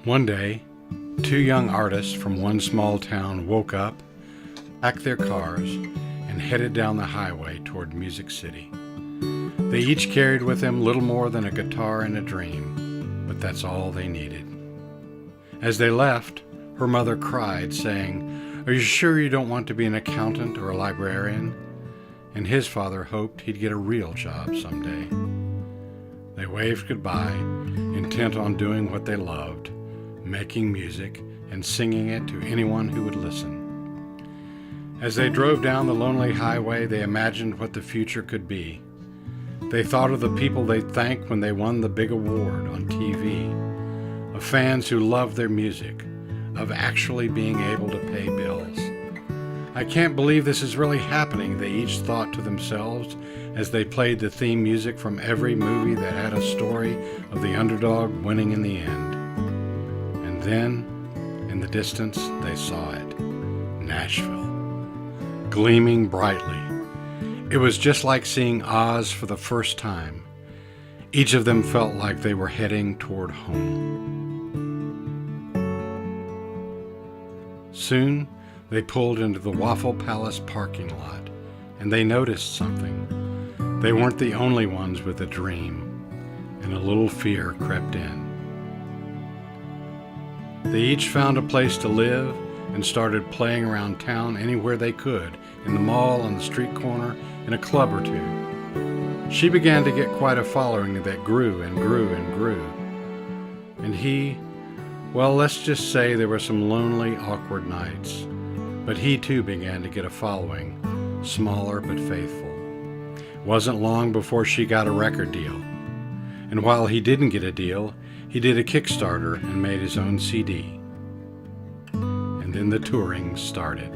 One day, two young artists from one small town woke up, packed their cars, and headed down the highway toward Music City. They each carried with them little more than a guitar and a dream, but that's all they needed. As they left, her mother cried, saying, "Are you sure you don't want to be an accountant or a librarian?" And his father hoped he'd get a real job someday. They waved goodbye, intent on doing what they loved, making music and singing it to anyone who would listen. As they drove down the lonely highway, they imagined what the future could be. They thought of the people they'd thank when they won the big award on TV, of fans who loved their music, of actually being able to pay bills. "I can't believe this is really happening," they each thought to themselves as they played the theme music from every movie that had a story of the underdog winning in the end. And then, in the distance, they saw it. Nashville, gleaming brightly. It was just like seeing Oz for the first time. Each of them felt like they were heading toward home. Soon, they pulled into the Waffle Palace parking lot, and they noticed something. They weren't the only ones with a dream, and a little fear crept in. They each found a place to live and started playing around town anywhere they could, in the mall, on the street corner, in a club or two. She began to get quite a following that grew and grew and grew. And he, well, let's just say there were some lonely, awkward nights. But he too began to get a following, smaller but faithful. Wasn't long before she got a record deal. And while he didn't get a deal, he did a Kickstarter and made his own CD. And then the touring started.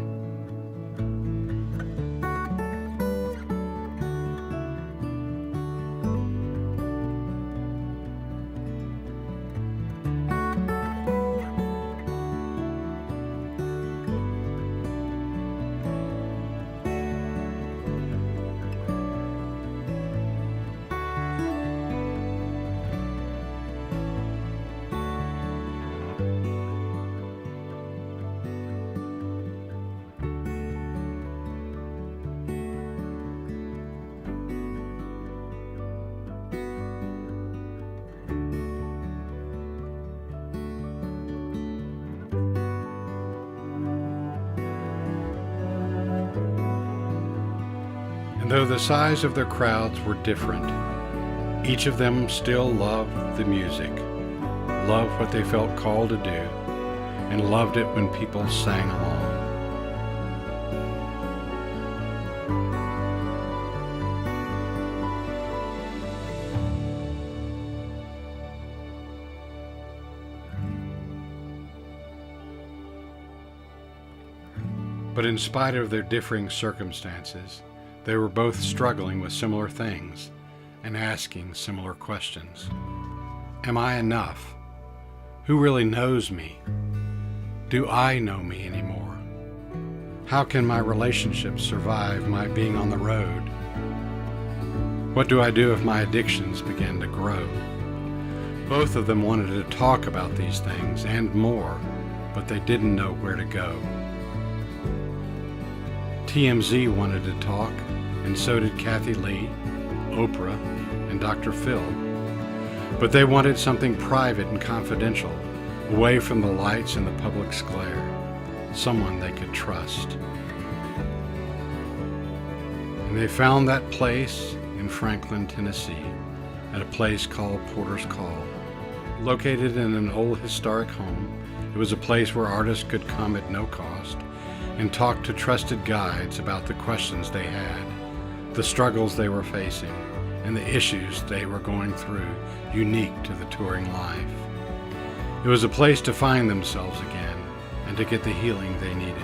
And though the size of their crowds were different, each of them still loved the music, loved what they felt called to do, and loved it when people sang along. But in spite of their differing circumstances, they were both struggling with similar things and asking similar questions. Am I enough? Who really knows me? Do I know me anymore? How can my relationships survive my being on the road? What do I do if my addictions begin to grow? Both of them wanted to talk about these things and more, but they didn't know where to go. TMZ wanted to talk, and so did Kathy Lee, Oprah, and Dr. Phil. But they wanted something private and confidential, away from the lights and the public's glare, someone they could trust. And they found that place in Franklin, Tennessee, at a place called Porter's Call. Located in an old historic home, it was a place where artists could come at no cost and talk to trusted guides about the questions they had, the struggles they were facing, and the issues they were going through, unique to the touring life. It was a place to find themselves again and to get the healing they needed.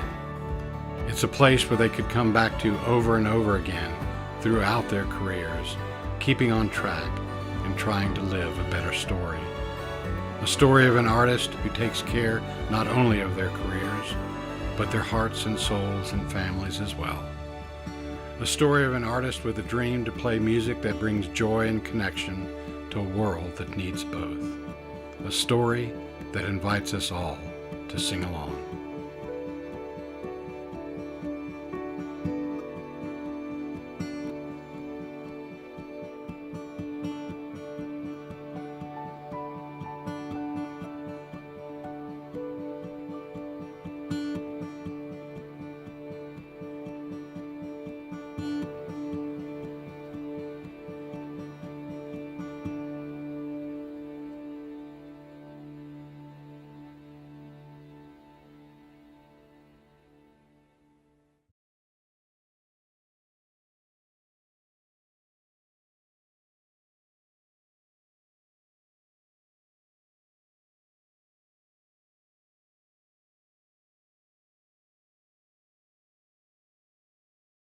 It's a place where they could come back to over and over again throughout their careers, keeping on track and trying to live a better story. A story of an artist who takes care not only of their careers, but their hearts and souls and families as well. A story of an artist with a dream to play music that brings joy and connection to a world that needs both. A story that invites us all to sing along.